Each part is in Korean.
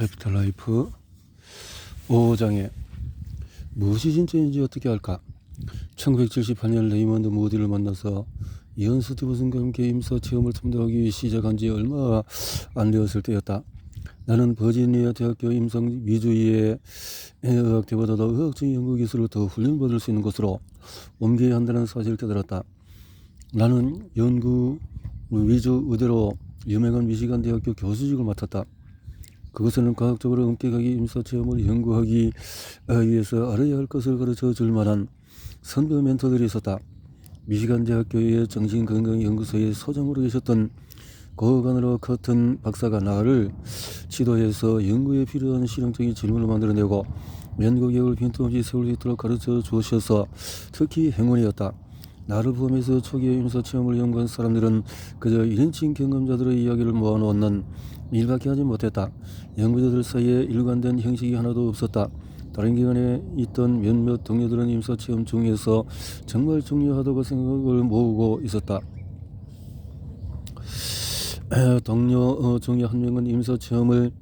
애프터라이프 5장에 무엇이 진짜인지 어떻게 알까? 1978년 레이먼드 모디를 만나서 이언 스티븐슨과 함께 임사 체험을 탐구하기 시작한 지 얼마 안 되었을 때였다. 나는 버지니아 대학교 임상 미주의의 의학대보다도 의학적인 연구 기술을 더 훈련받을 수 있는 곳으로 옮겨야 한다는 사실을 깨달았다. 나는 연구 위주 의대로 유명한 미시간 대학교 교수직을 맡았다. 그것은 과학적으로 엄격하게 임사체험을 연구하기 위해서 알아야 할 것을 가르쳐 줄 만한 선배 멘토들이 있었다. 미시간 대학교의 정신건강연구소의 소장으로 계셨던 고관으로 커튼 박사가 나를 지도해서 연구에 필요한 실용적인 질문을 만들어내고 연구 계획을 빈틈없이 세울 수 있도록 가르쳐 주셔서 특히 행운이었다. 나를 포함해서 초기의 임사체험을 연구한 사람들은 그저 1인칭 경험자들의 이야기를 모아놓는 일밖에 하지 못했다. 연구자들 사이에 일관된 형식이 하나도 없었다. 다른 기관에 있던 몇몇 동료들은 임사체험 중에서 정말 중요하다고 생각을 모으고 있었다. 동료 중에 한 명은 임사체험을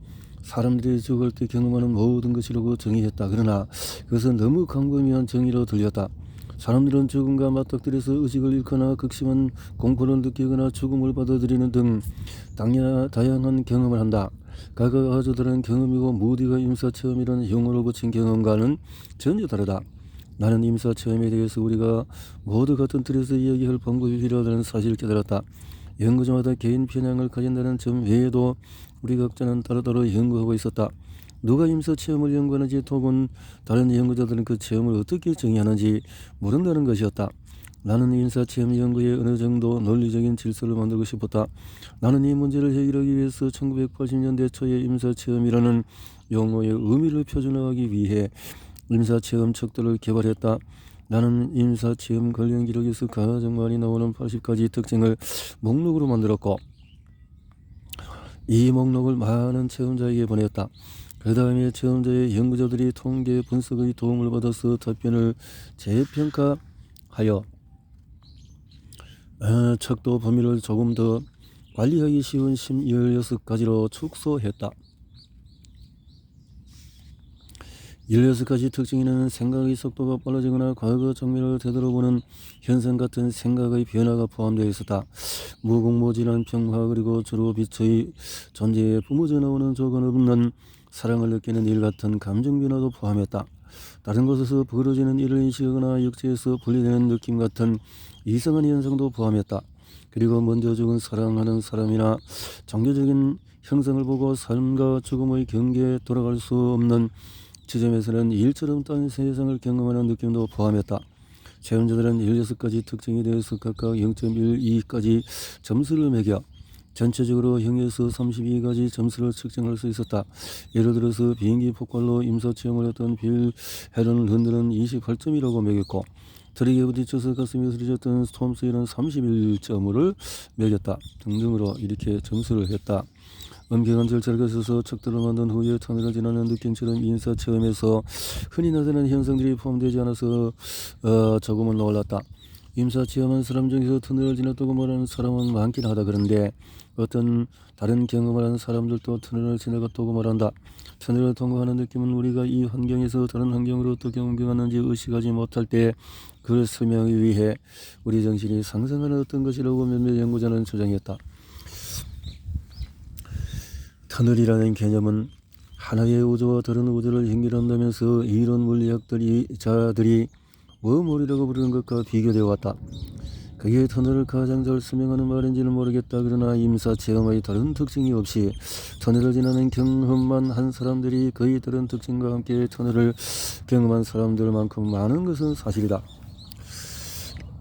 사람들이 죽을 때 경험하는 모든 것이라고 정의했다. 그러나 그것은 너무 광범위한 정의로 들렸다. 사람들은 죽음과 맞닥뜨려서 의식을 잃거나 극심한 공포를 느끼거나 죽음을 받아들이는 등 다양한 경험을 한다. 각각 아주 다른 경험이고 모두가 임사체험이라는 용어로 붙인 경험과는 전혀 다르다. 나는 임사체험에 대해서 우리가 모두 같은 틀에서 이야기할 방법이 필요하다는 사실을 깨달았다. 연구자마다 개인 편향을 가진다는 점 외에도 우리 각자는 따로따로 연구하고 있었다. 누가 임사체험을 연구하는지 혹은 다른 연구자들은 그 체험을 어떻게 정의하는지 모른다는 것이었다. 나는 임사체험 연구에 어느 정도 논리적인 질서를 만들고 싶었다. 나는 이 문제를 해결하기 위해서 1980년대 초에 임사체험이라는 용어의 의미를 표준화하기 위해 임사체험 척도를 개발했다. 나는 임사체험 관련 기록에서 가장 많이 나오는 80가지 특징을 목록으로 만들었고 이 목록을 많은 체험자에게 보냈다. 그 다음에 체험자의 연구자들이 통계 분석의 도움을 받아서 답변을 재평가하여 척도 범위를 조금 더 관리하기 쉬운 16가지로 축소했다. 16가지 특징에는 생각의 속도가 빨라지거나 과거 장면을 되돌아보는 현상 같은 생각의 변화가 포함되어 있었다. 무궁무진한 평화 그리고 주로 빛의 존재에 뿜어져 나오는 조건 없는 사랑을 느끼는 일 같은 감정 변화도 포함했다. 다른 곳에서 벌어지는 일을 인식하거나 육체에서 분리되는 느낌 같은 이상한 현상도 포함했다. 그리고 먼저 죽은 사랑하는 사람이나 종교적인 형상을 보고 삶과 죽음의 경계에 돌아갈 수 없는 지점에서는 일처럼 딴 세상을 경험하는 느낌도 포함했다. 체험자들은 16가지 특징에 대해서 각각 0.12까지 점수를 매겨 전체적으로 0에서 32가지 점수를 측정할 수 있었다. 예를 들어서 비행기 폭발로 임사체험을 했던 빌 헤런 런던은 28점이라고 매겼고 트릭에 부딪혀서 가슴이 쓰러졌던 스톰 세일은 31점을 매겼다. 등등으로 이렇게 점수를 했다. 엄격한 절차를 거쳐서 척도를 만든 후에 터널을 지나는 느낌처럼 임사체험에서 흔히 나타나는 현상들이 포함되지 않아서 조금은 놀랐다. 임사체험한 사람 중에서 터널을 지났다고 말하는 사람은 많긴 하다. 그런데 어떤 다른 경험을 한 사람들도 터널을 지나갔다고 말한다. 터널을 통과하는 느낌은 우리가 이 환경에서 다른 환경으로 어떻게 옮겨가는지 의식하지 못할 때 그걸 설명하기 위해 우리 정신이 상상하는 어떤 것이라고 몇몇 연구자는 주장했다. 터널이라는 개념은 하나의 우주와 다른 우주를 연결한다면서 이론 물리학자들이 웜홀이라고 부르는 것과 비교되어 왔다. 그게 터널을 가장 잘 설명하는 말인지는 모르겠다. 그러나 임사체험의 다른 특징이 없이 터널을 지나는 경험만 한 사람들이 거의 다른 특징과 함께 터널을 경험한 사람들만큼 많은 것은 사실이다.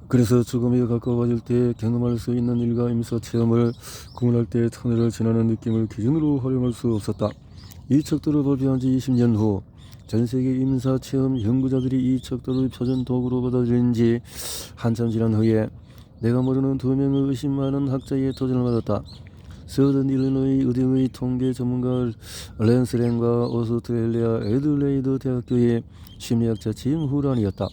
그래서 죽음이 가까워질 때 경험할 수 있는 일과 임사체험을 구분할 때 터널을 지나는 느낌을 기준으로 활용할 수 없었다. 이 척도를 발표한 지 20년 후 전세계 임사체험 연구자들이 이 척도를 표준 도구로 받아들인 지 한참 지난 후에 내가 모르는 2명의 의심 많은 학자의 도전을 받았다. 서던 일리노이 의대의 통계 전문가 랜스 랭과 오스트레일리아 애들레이드 대학교의 심리학자 짐 후란이었다.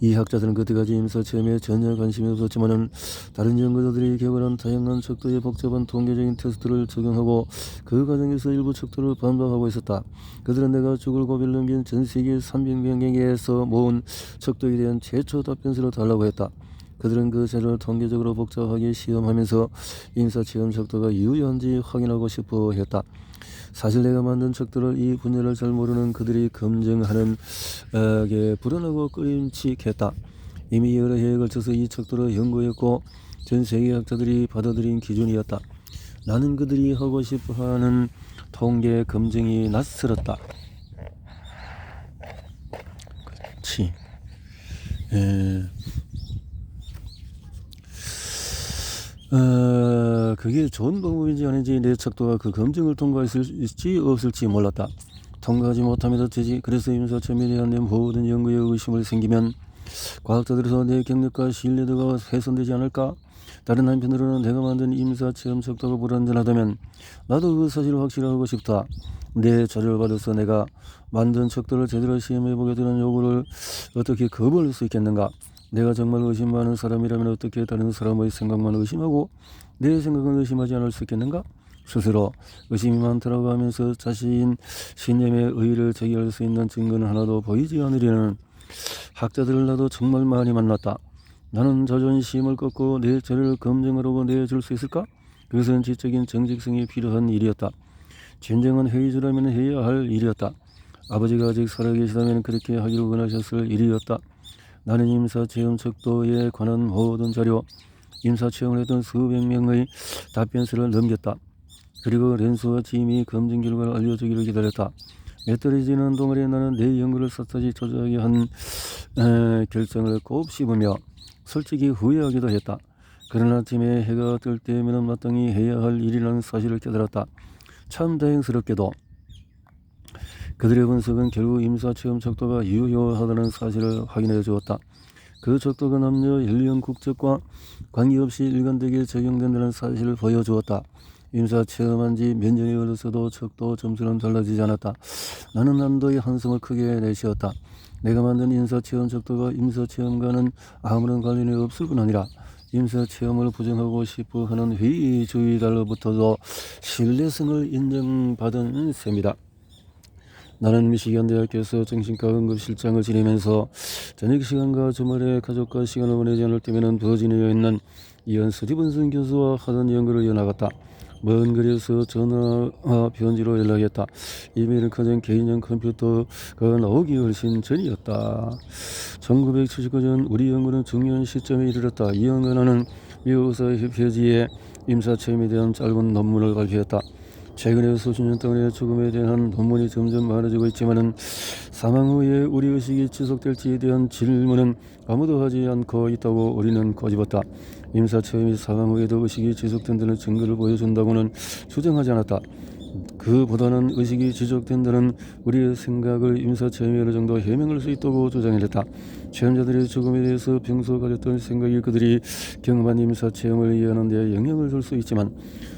이 학자들은 그때까지 임사체험에 전혀 관심이 없었지만은 다른 연구자들이 개발한 다양한 척도의 복잡한 통계적인 테스트를 적용하고 그 과정에서 일부 척도를 반박하고 있었다. 그들은 내가 죽을 고비를 넘긴 전 세계 300명에게서 모은 척도에 대한 최초 답변서를 달라고 했다. 그들은 그 자료를 통계적으로 복잡하게 시험하면서 임사체험 척도가 유효한지 확인하고 싶어 했다. 사실 내가 만든 척도를 이 분야를 잘 모르는 그들이 검증하는 게 불안하고 꺼림칙했다. 이미 여러 해에 걸쳐서 이 척도를 연구했고 전 세계 학자들이 받아들인 기준이었다. 나는 그들이 하고 싶어하는 통계 검증이 낯설었다. 그렇지. 그게 좋은 방법인지 아닌지 내 척도가 그 검증을 통과할 수 있을지 없을지 몰랐다. 통과하지 못하면 되지. 그래서 임사체험에 대한 내 모든 연구에 의심을 생기면 과학자들에서 내 경력과 신뢰도가 훼손되지 않을까? 다른 한편으로는 내가 만든 임사체험 척도가 불완전하다면 나도 그 사실을 확실하고 싶다. 내 자료를 받아서 내가 만든 척도를 제대로 시험해보게 되는 요구를 어떻게 거부할 수 있겠는가? 내가 정말 의심 많은 사람이라면 어떻게 다른 사람의 생각만 의심하고 내 생각은 의심하지 않을 수 있겠는가? 스스로 의심이 많다고 하면서 자신 신념의 의의를 제기할 수 있는 증거는 하나도 보이지 않으려는 학자들을 나도 정말 많이 만났다. 나는 자존심을 꺾고 내 자료를 검증하라고 내줄 수 있을까? 그것은 지적인 정직성이 필요한 일이었다. 진정한 회의자라면 해야 할 일이었다. 아버지가 아직 살아계시다면 그렇게 하기를 원하셨을 일이었다. 나는 임사체험 척도에 관한 모든 자료, 임사체험을 했던 수백 명의 답변서를 넘겼다. 그리고 렌스와 짐이 검증 결과를 알려주기를 기다렸다. 몇 달이 지난 동안에 나는 내 연구를 샅샅이 조작하게 한 결정을 꼭 씹으며 솔직히 후회하기도 했다. 그런 아침에 해가 뜰 때면 마땅히 해야 할 일이라는 사실을 깨달았다. 참 다행스럽게도 그들의 분석은 결국 임사체험 척도가 유효하다는 사실을 확인해 주었다. 그 척도가 남녀 연령 국적과 관계없이 일관되게 적용된다는 사실을 보여주었다. 임사체험한 지 몇 년이 흘렀어도 척도 점수는 달라지지 않았다. 나는 난도의 한숨을 크게 내쉬었다. 내가 만든 임사체험 척도가 임사체험과는 아무런 관련이 없을 뿐 아니라 임사체험을 부정하고 싶어 하는 회의주의자로부터도 신뢰성을 인정받은 셈이다. 나는 미시간 대학교에서 정신과 응급실장을 지내면서 저녁 시간과 주말에 가족과 시간을 보내지 않을 때면은 버지니아에 있는 이언 스티븐슨 교수와 하던 연구를 이어나갔다. 먼 거리에서 전화와 편지로 연락했다. 이메일은 커녕 개인용 컴퓨터가 나오기 훨씬 전이었다. 1979년 우리 연구는 중요한 시점에 이르렀다. 이 연구는 미국 의사협회지에 임사체험에 대한 짧은 논문을 발표했다. 최근에 수십 년 동안의 죽음에 대한 논문이 점점 많아지고 있지만은 사망 후에 우리 의식이 지속될지에 대한 질문은 아무도 하지 않고 있다고 우리는 꼬집었다. 임사체험이 사망 후에도 의식이 지속된다는 증거를 보여준다고는 주장하지 않았다. 그보다는 의식이 지속된다는 우리의 생각을 임사체험이 어느 정도 해명할 수 있다고 주장했다. 체험자들의 죽음에 대해서 평소 가졌던 생각이 그들이 경험한 임사체험을 이해하는 데 영향을 줄 수 있지만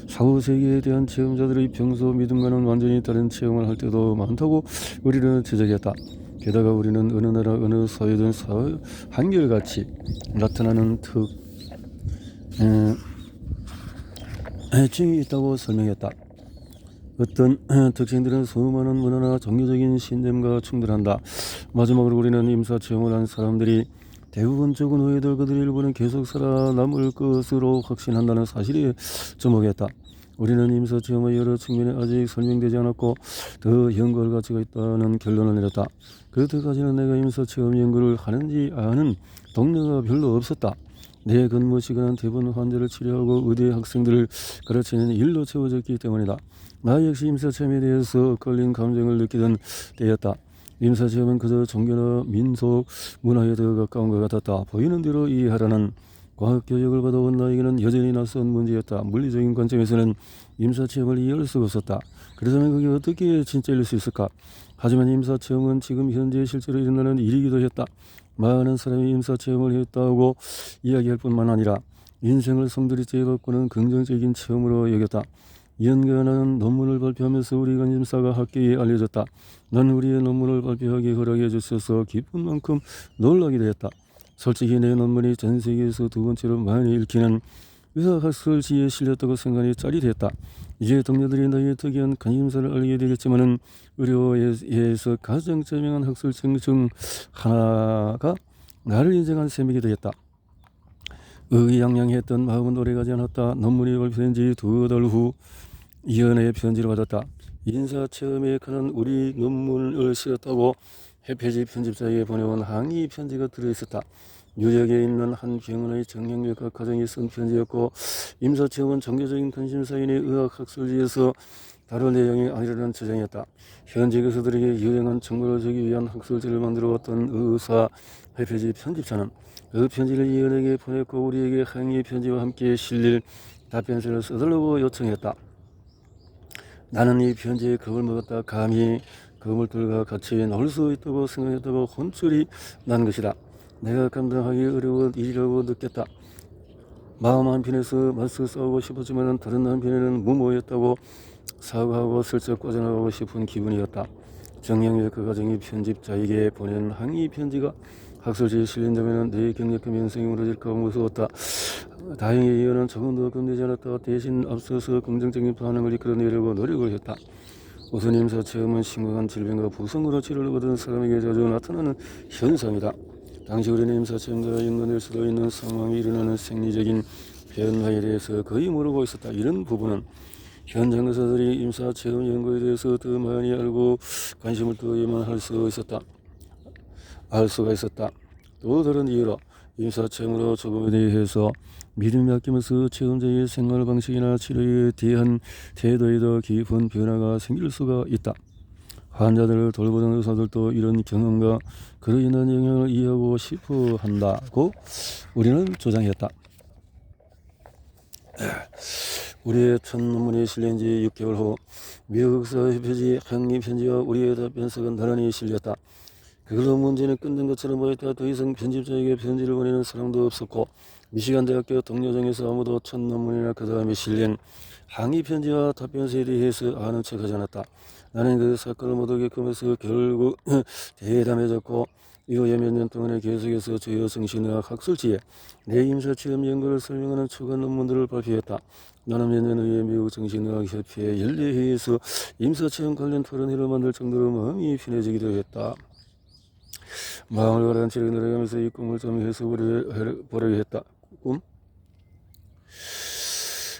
사후 세계에 대한 체험자들의 평소 믿음과는 완전히 다른 체험을 할 때도 많다고 우리는 지적했다. 게다가 우리는 어느 나라 어느 사회든 한결같이 나타나는 특징이 있다고 설명했다. 어떤 특징들은 수많은 문화나 종교적인 신념과 충돌한다. 마지막으로 우리는 임사체험을 한 사람들이 대부분 죽은 후에도 그들의 일부는 계속 살아남을 것으로 확신한다는 사실에 주목했다. 우리는 임사체험의 여러 측면이 아직 설명되지 않았고 더 연구할 가치가 있다는 결론을 내렸다. 그때까지는 내가 임사체험 연구를 하는지 아는 동료가 별로 없었다. 내 근무 시간은 대부분 환자를 치료하고 의대 학생들을 가르치는 일로 채워졌기 때문이다. 나 역시 임사체험에 대해서 엇갈린 감정을 느끼던 때였다. 임사체험은 그저 종교나 민속, 문화에 더 가까운 것 같았다. 보이는 대로 이해하라는 과학교육을 받아온 나에게는 여전히 낯선 문제였다. 물리적인 관점에서는 임사체험을 이해할 수가 없었다. 그렇다면 그게 어떻게 진짜일 수 있을까? 하지만 임사체험은 지금 현재 실제로 일어나는 일이기도 했다. 많은 사람이 임사체험을 했다고 이야기할 뿐만 아니라 인생을 성들이째 바꾸는 긍정적인 체험으로 여겼다. 연구하는 논문을 발표하면서 우리 관심사가 학계에 알려졌다. 난 우리의 논문을 발표하기 허락해 주셔서 기쁜 만큼 놀라기도 했다. 솔직히 내 논문이 전 세계에서 두 번째로 많이 읽히는 의학학술지에 실렸다고 생각이 짜릿했다. 이제 동료들이 나의 특이한 관심사를 알게 되겠지만은 의료에서 가장 저명한 학술청 중 하나가 나를 인정한 셈이게 되었다. 의기양양했던 마음은 오래가지 않았다. 논문이 발표된 지 2달 후 이연의 편지를 받았다. 인사체험에 그는 우리 논문을 실었다고 해페지 편집자에게 보내온 항의 편지가 들어있었다. 뉴욕에 있는 한 병원의 정형외과 과장이 쓴 편지였고 임사체험은 종교적인 관심사인의 의학학술지에서 다룰 내용이 아니라는 주장이었다. 현지 교수들에게 유용한 정보를 주기 위한 학술지를 만들어왔던 의사 해페지 편집자는 그 편지를 이연에게 보냈고 우리에게 항의 편지와 함께 실릴 답변서를 써달라고 요청했다. 나는 이 편지에 겁을 먹었다. 감히 그물들과 같이 놀 수 있다고 생각했다고 혼쭐이 난 것이다. 내가 감당하기 어려운 일이라고 느꼈다. 마음 한편에서 맞서 싸우고 싶었지만 다른 한편에는 무모했다고 사과하고 슬쩍 빠져나가고 싶은 기분이었다. 정형외과 과정이 편집자에게 보낸 항의 편지가 학술지에 실린다면 내 경력과 명성이 무너질까 무서웠다. 다행히 이유는 조금도 겁내지 않았다. 대신 앞서서 긍정적인 반응을 이끌어내려고 노력을 했다. 우선 임사체험은 심각한 질병과 부성으로 치료를 받은 사람에게 자주 나타나는 현상이다. 당시 우리는 임사체험과 연관될 수도 있는 상황이 일어나는 생리적인 변화에 대해서 거의 모르고 있었다. 이런 부분은 현장 의사들이 임사체험 연구에 대해서 더 많이 알고 관심을 두어야만 알 수가 있었다. 또 다른 이유로 임사체험으로 조금에 대해서 믿음이 바뀌면서 체험자의 생활 방식이나 치료에 대한 태도에 더 깊은 변화가 생길 수가 있다. 환자들을 돌보는 의사들도 이런 경험과 그로 인한 영향을 이해하고 싶어 한다고 우리는 주장했다. 우리의 첫 논문이 실린 지 6개월 후 미국 의사협회지 항의 편지와 우리의 답변서가 나란히 실렸다. 그걸로 문제는 끝난 것처럼 보였다. 더 이상 편집자에게 편지를 보내는 사람도 없었고 미시간 대학교 동료 중에서 아무도 첫 논문이나 그 다음에 실린 항의 편지와 답변서에 대해서 아는 척하지 않았다. 나는 그 사건을 모두 겪으면서 결국 대담해졌고 이후에 몇 년 동안에 계속해서 주요 정신의학 학술지에 내 임사체험 연구를 설명하는 초간 논문들을 발표했다. 나는 몇 년 후에 미국 정신의학협회 연례회의에서 임사체험 관련 토론회를 만들 정도로 마음이 편해지기도 했다. 마음을 가라앉히려 노력하면서 이 꿈을 좀 해석보려고 했다. 꿈?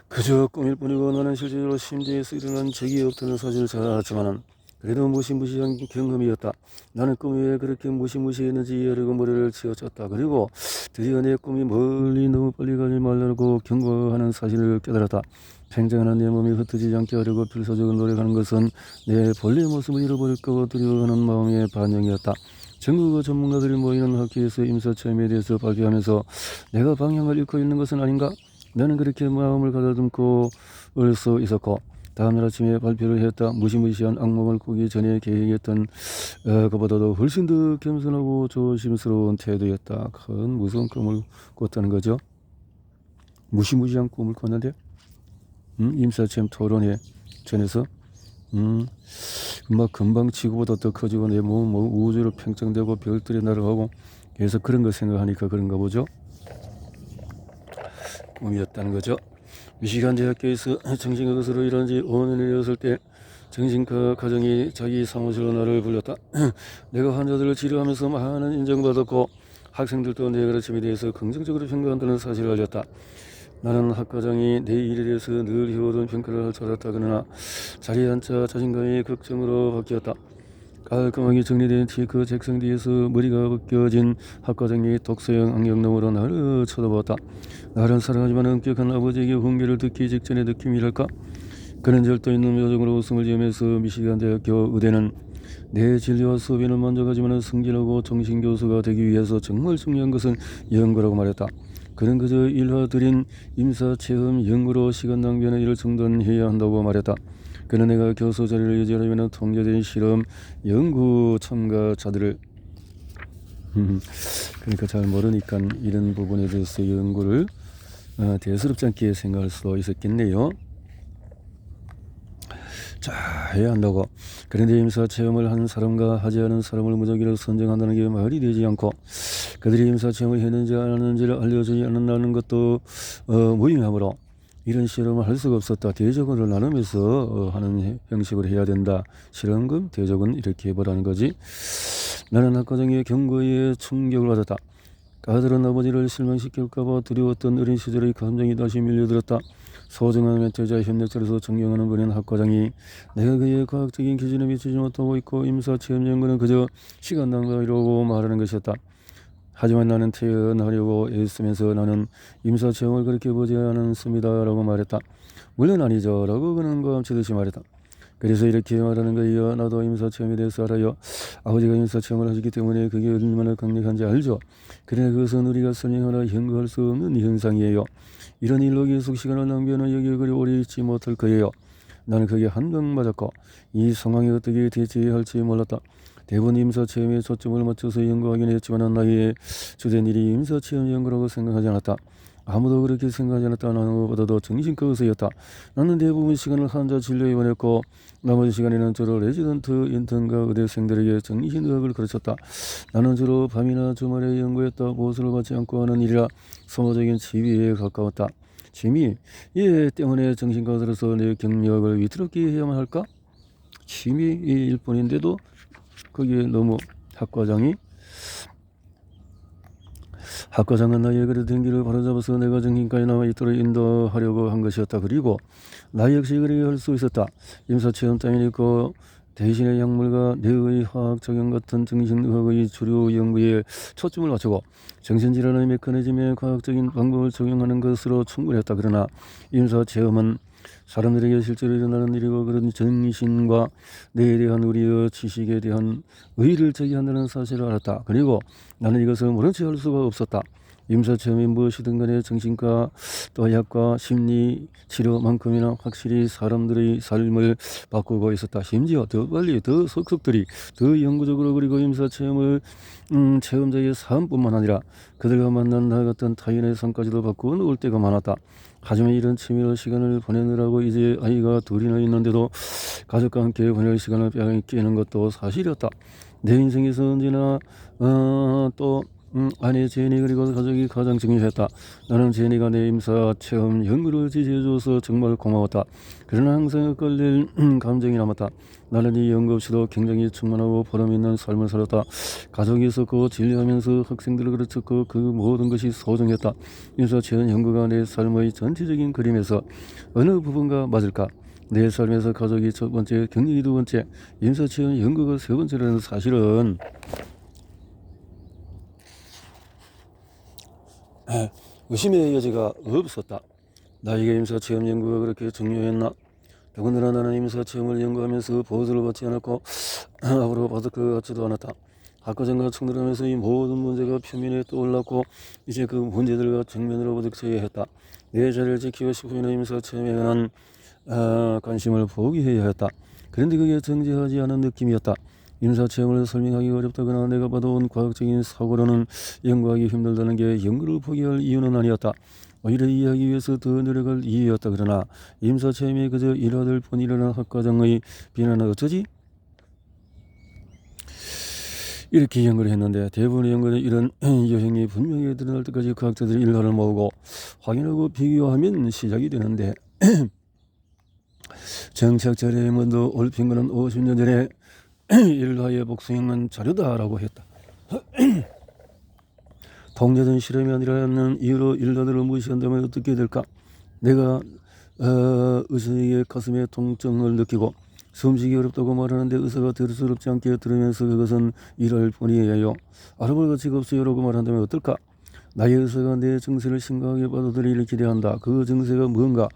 그저 꿈일 뿐이고 나는 실제로 심지에서 일어난 적이 없다는 사실을 잘 알았지만은 그래도 무시무시한 경험이었다. 나는 꿈이 왜 그렇게 무시무시했는지 이해하려고 머리를 쥐어짰다. 그리고 드디어 내 꿈이 멀리 너무 빨리 가지 말라고 경고하는 사실을 깨달았다. 팽창하는 내 몸이 흩어지지 않게 하려고 필사적으로 노력하는 것은 내 본래 모습을 잃어버릴까 두려워하는 마음의 반영이었다. 전국의 전문가들이 모이는 학회에서 임사체험에 대해서 발표하면서 내가 방향을 잃고 있는 것은 아닌가? 나는 그렇게 마음을 가다듬고 올 수 있었고 다음날 아침에 발표를 했다. 무시무시한 악몽을 꾸기 전에 계획했던 그보다도 훨씬 더 겸손하고 조심스러운 태도였다. 큰 무서운 꿈을 꿨다는 거죠. 무시무시한 꿈을 꿨는데 임사체험 토론회 전에서 막 금방 지구보다 더 커지고 내 몸은 우주로 팽창되고 별들이 날아가고 그래서 그런 거 생각하니까 그런가 보죠. 꿈이었다는 거죠. 미시간 대학교에서 정신과 교수로 일한 지 5년이었을 때 정신과 과정이 자기 사무실로 나를 불렀다. 내가 환자들을 치료하면서 많은 인정받았고 학생들도 내 가르침에 대해서 긍정적으로 평가한다는 사실을 알렸다. 나는 학과장이 내 일에 대해서 늘 해오던 평가를 할 줄 알았다. 그러나 자리에 앉자 자신감이 걱정으로 바뀌었다. 깔끔하게 정리된 티크 책상 뒤에서 머리가 벗겨진 학과장이 독서형 안경 너머로 나를 쳐다보았다. 나를 사랑하지만 엄격한 아버지에게 훈계를 듣기 직전의 느낌이랄까? 그는 절도 있는 표정으로 웃음을 지으면서 미시간 대학교 의대는 내 진료와 수업에는 만족하지만 승진하고 정신교수가 되기 위해서 정말 중요한 것은 연구라고 말했다. 그는 그저 일화들인 임사체험 연구로 시간 낭비하는 일을 중단해야 한다고 말했다. 그는 내가 교수 자리를 유지하려면 통제된 실험 연구 참가자들을 그러니까 잘 모르니까 이런 부분에 대해서 연구를 대수롭지 않게 생각할 수도 있었겠네요. 자 해야 한다고. 그런데 임사 체험을 한 사람과 하지 않은 사람을 무작위로 선정한다는 게 말이 되지 않고, 그들이 임사 체험을 했는지 안 했는지를 알려주지 않는다는 것도 무의미하므로 이런 실험을 할 수가 없었다. 대적원을 나누면서 하는 형식으로 해야 된다. 실험금 대적원 이렇게 해보라는 거지. 나는 학과장의 경고에 충격을 받았다. 아들은 아버지를 실망시킬까봐 두려웠던 어린 시절의 감정이 다시 밀려들었다. 소중한 멘토자 협력자로서 존경하는 분인 학과장이 내가 그의 과학적인 기준에 미치지 못하고 있고 임사체험 연구는 그저 시간 낭비라고 말하는 것이었다. 하지만 나는 퇴원하려고 애쓰면서 나는 임사체험을 그렇게 보지 않았습니다 라고 말했다. 물론 아니죠 라고 그는 감치듯이 말했다. 그래서 이렇게 말하는 거예요. 나도 임사체험에 대해서 알아요. 아버지가 임사체험을 하셨기 때문에 그게 얼마나 강력한지 알죠. 그러나 그것은 우리가 설명하나 연구할 수 없는 현상이에요. 이런 일로 계속 시간을 낭비하는 여기에 그리 오래 있지 못할 거예요. 나는 그게 한방 맞았고 이 상황에 어떻게 대처해야 할지 몰랐다. 대부분 임사체험에 초점을 맞춰서 연구하긴 했지만 나의 주된 일이 임사체험 연구라고 생각하지 않았다. 아무도 그렇게 생각하지 않았다. 나는 무엇보다도 정신과 의사였다. 나는 대부분 시간을 환자 진료에 보냈고 나머지 시간에는 주로 레지던트 인턴과 의대생들에게 정신의학을 가르쳤다. 나는 주로 밤이나 주말에 연구했다. 보수를 받지 않고 하는 일이라 소모적인 취미에 가까웠다. 취미? 예 때문에 정신과 의사로서 내 경력을 위태롭게 해야만 할까? 취미일 뿐인데도 거기에 너무 학과장은 나의 그릇된 길을 바로잡아서 내가 정신과에 남아있도록 인도하려고 한 것이었다. 그리고 나 역시 그렇게 할 수 있었다. 임사체험 따윈 있고 대신에 약물과 뇌의 화학 적용 같은 정신의학의 주류 연구에 초점을 맞추고 정신질환의 메커니즘에 과학적인 방법을 적용하는 것으로 충분했다. 그러나 임사체험은 사람들에게 실제로 일어나는 일이고 그런 정신과 뇌에 대한 우리의 지식에 대한 의의를 제기한다는 사실을 알았다. 그리고 나는 이것을 모른 채 할 수가 없었다. 임사체험이 무엇이든 간에 정신과 또 약과 심리 치료만큼이나 확실히 사람들의 삶을 바꾸고 있었다. 심지어 더 빨리 더 속속들이 더 영구적으로 그리고 임사체험을 체험자의 삶뿐만 아니라 그들과 만난 나 같은 타인의 삶까지도 바꾸어 놓을 때가 많았다. 하지만 이런 취미로 시간을 보내느라고 이제 아이가 둘이나 있는데도 가족과 함께 보낼 시간을 빼앗기는 것도 사실이었다. 내 인생에서 언제나 또 아내 제니 그리고 가족이 가장 중요했다. 나는 제니가 내 임사 체험 연구를 지지해줘서 정말 고마웠다. 그러나 항상 엇갈릴 감정이 남았다. 나는 이 연구 없이도 굉장히 충만하고 보람있는 삶을 살았다. 가족이 있었고 진료하면서 학생들을 가르쳤고 그 모든 것이 소중했다. 임사 체험 연구가 내 삶의 전체적인 그림에서 어느 부분가 맞을까? 내 삶에서 가족이 첫 번째, 경력이 두 번째, 임사체험 연구가 세 번째라는 사실은 의심의 여지가 없었다. 나에게 임사체험 연구가 그렇게 중요했나? 더군다나 나는 임사체험을 연구하면서 보호를 받지 않았고 앞으로 받을 것 같지도 않았다. 학과장과 충돌하면서 이 모든 문제가 표면에 떠올랐고 이제 그 문제들과 정면으로 부딪혀야 했다. 내 자리를 지키고 싶으면 임사체험에 관한 관심을 포기해야 했다. 그런데 그게 정제하지 않은 느낌이었다. 임사체험을 설명하기 어렵다거나 내가 받아온 과학적인 사고로는 연구하기 힘들다는 게 연구를 포기할 이유는 아니었다. 오히려 이해하기 위해서 더 노력할 이유였다. 그러나 임사체험이 그저 일화될 뿐이라는 학과장의 비난은 어쩌지? 이렇게 연구를 했는데 대부분의 연구는 이런 요행이 분명히 드러날 때까지 과학자들이 일화를 모으고 확인하고 비교하면 시작이 되는데 정착자의 레이먼드 올핑거는 50년 전에 일화의 복수형은 자료다라고 했다. 통제된 실험이 아니라는 이유로 일화들을 무시한다면 어떻게 될까? 내가 의사에게 가슴에 통증을 느끼고 숨쉬기 어렵다고 말하는데 의사가 대수롭지 않게 들으면서 그것은 일할 뿐이에요. 알아볼 가치가 없어요라고 말한다면 어떨까? 나의 의사가 내 증세를 심각하게 받아들이기를 기대한다. 그 증세가 무언가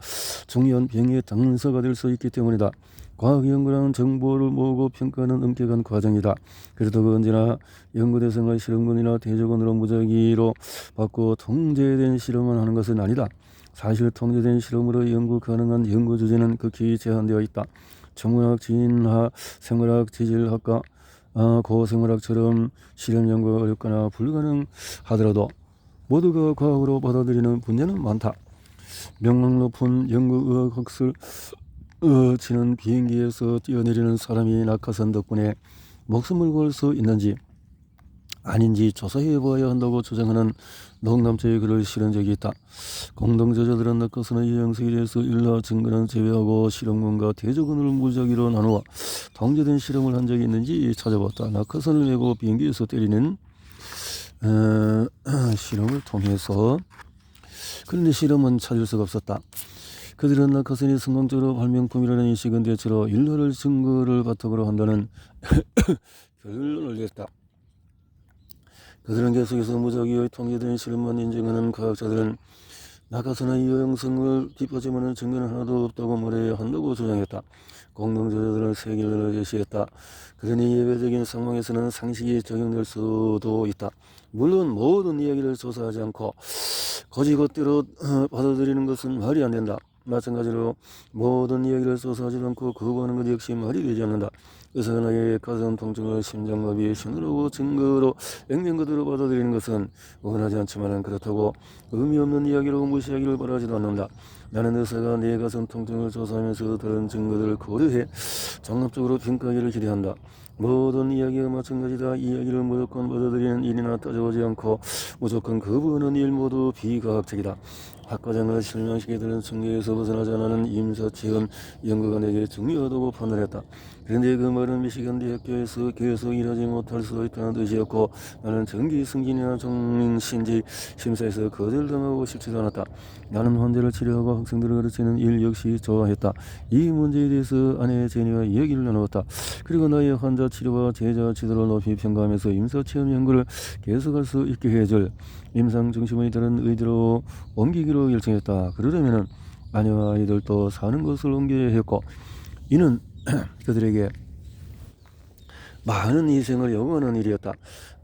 중요한 병의 당사가 될 수 있기 때문이다. 과학 연구라는 정보를 모으고 평가하는 엄격한 과정이다. 그래도 그 언제나 연구 대상의 실험군이나 대조군으로 무작위로 받고 통제된 실험을 하는 것은 아니다. 사실 통제된 실험으로 연구 가능한 연구 주제는 극히 제한되어 있다. 천문학, 지인학, 생물학, 지질학과, 고생물학처럼 실험 연구가 어렵거나 불가능하더라도 모두가 과학으로 받아들이는 분야는 많다. 명망 높은 연구의학 학술 지는 비행기에서 뛰어내리는 사람이 낙하산 덕분에 목숨을 구할 수 있는지 아닌지 조사해 보아야 한다고 주장하는 농담자의 글을 실은 적이 있다. 공동저자들은 낙하산의 형성에 대해서 일화 증거는 제외하고 실험군과 대조군을 무작위로 나누어 통제된 실험을 한 적이 있는지 찾아봤다. 낙하산을 메고 비행기에서 때리는 실험을 통해서 그런데 실험은 찾을 수가 없었다. 그들은 낙하산이 성공적으로 발명품이라는 인식은 대체로 일화를 증거를 바탕으로 한다는 결론을 냈다. 그들은 계속해서 무작위의 통제된 실험만 인정하는 과학자들은 낙하산의 유형성을 뒷받침하는 증거는 하나도 없다고 말해야 한다고 주장했다. 공동저자들은 세 결론을 제시했다. 그러니 예외적인 상황에서는 상식이 적용될 수도 있다. 물론 모든 이야기를 조사하지 않고 거지것대로 받아들이는 것은 말이 안 된다. 마찬가지로 모든 이야기를 조사하지 않고 거부하는 것 역시 말이 되지 않는다. 의사가 나의 가슴 통증을 심장마비의 신호라고 증거로 액면 그대로 받아들이는 것은 원하지 않지만 그렇다고 의미 없는 이야기로 무시하기를 바라지도 않는다. 나는 의사가 내 가슴 통증을 조사하면서 다른 증거들을 고려해 종합적으로 평가하기를 기대한다. 모든 이야기가 마찬가지다. 이야기를 무조건 받아들이는 일이나 따져보지 않고 무조건 거부하는 일 모두 비과학적이다. 학과장을 실명시키는 증거에서 벗어나지 않는 임사체험 연구가 내게 중요하다고 판단했다. 그런데 그 말은 미시간 대학교에서 계속 일하지 못할 수 있다는 뜻이었고 나는 정기 승진이나 정신지 심사에서 거절당하고 싶지도 않았다. 나는 환자를 치료하고 학생들을 가르치는 일 역시 좋아했다. 이 문제에 대해서 아내 제니와 이야기를 나누었다. 그리고 나의 환자 치료와 제자 지도를 높이 평가하면서 임사체험 연구를 계속할 수 있게 해줄 임상 중심의 다른 의대로 옮기기로 결정했다. 그러려면 아내와 아이들도 사는 곳을 옮겨야 했고 이는 그들에게 많은 희생을 요구하는 일이었다.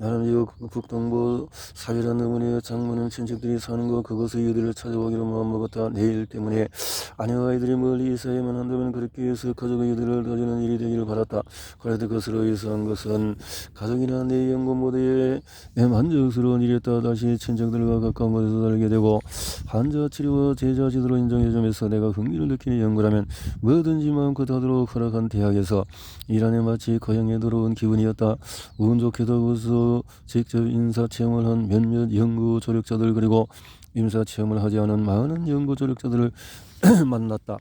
나는 미국 북동부 사회란 의원의 장모는 친척들이 사는 곳 그곳의 이들을 찾아보기로 마음먹었다. 내일 때문에 아내와 아이들이 멀리 있어야만 한다면 그렇게 해서 가족의 이들을 도와주는 일이 되기를 바랐다. 그래도 것으로 이상한 것은 가족이나 내 연구 모두에 만족스러운 일이었다. 다시 친척들과 가까운 곳에서 살게 되고 환자 치료와 제자 지도로 인정해주면서 내가 흥미를 느끼는 연구라면 뭐든지 마음껏 하도록 허락한 대학에서 일하네 마치 고향에 들어온 기분이었다. 운 좋게도 그것서 직접 인사체험을 한 몇몇 연구 조력자들 그리고 임사체험을 하지 않은 많은 연구 조력자들을 만났다.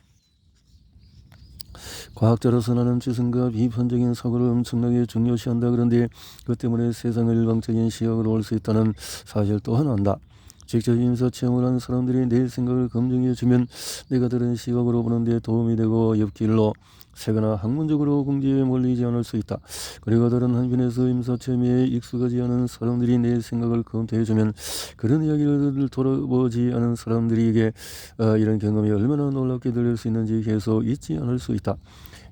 과학자로서 나는 지성과 비판적인 사고를 엄청나게 중요시한다. 그런데 그 때문에 세상을 일방적인 시각으로 올 수 있다는 사실 또한 안다. 직접 임사체험을 한 사람들이 내 생각을 검증해주면 내가 다른 시각으로 보는 데 도움이 되고 옆길로 새거나 학문적으로 궁지에 몰리지 않을 수 있다. 그리고 다른 한편에서 임사체험에 익숙하지 않은 사람들이 내 생각을 검토해주면 그런 이야기를 돌아보지 않은 사람들에게 이런 경험이 얼마나 놀랍게 들릴 수 있는지 계속 잊지 않을 수 있다.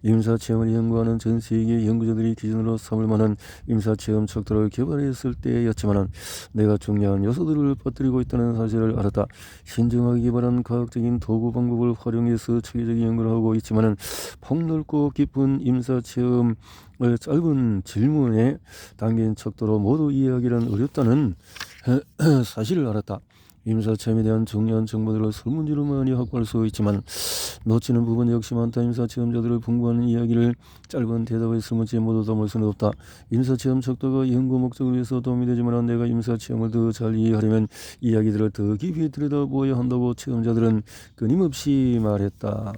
임사체험을 연구하는 전 세계 연구자들이 기준으로 삼을 만한 임사체험 척도를 개발했을 때였지만 내가 중요한 요소들을 퍼뜨리고 있다는 사실을 알았다. 신중하게 개발한 과학적인 도구 방법을 활용해서 체계적인 연구를 하고 있지만 폭넓고 깊은 임사체험을 짧은 질문에 담긴 척도로 모두 이해하기는 어렵다는 사실을 알았다. 임사체험에 대한 중요한 정보들을 설문지로 많이 확보할 수 있지만 놓치는 부분 역시 많다. 임사체험자들의 풍부한 이야기를 짧은 대답의 설문지에 모두 담을 수는 없다. 임사체험 척도가 연구 목적을 위해서 도움이 되지만 내가 임사체험을 더 잘 이해하려면 이야기들을 더 깊이 들여다보아야 한다고 체험자들은 끊임없이 말했다.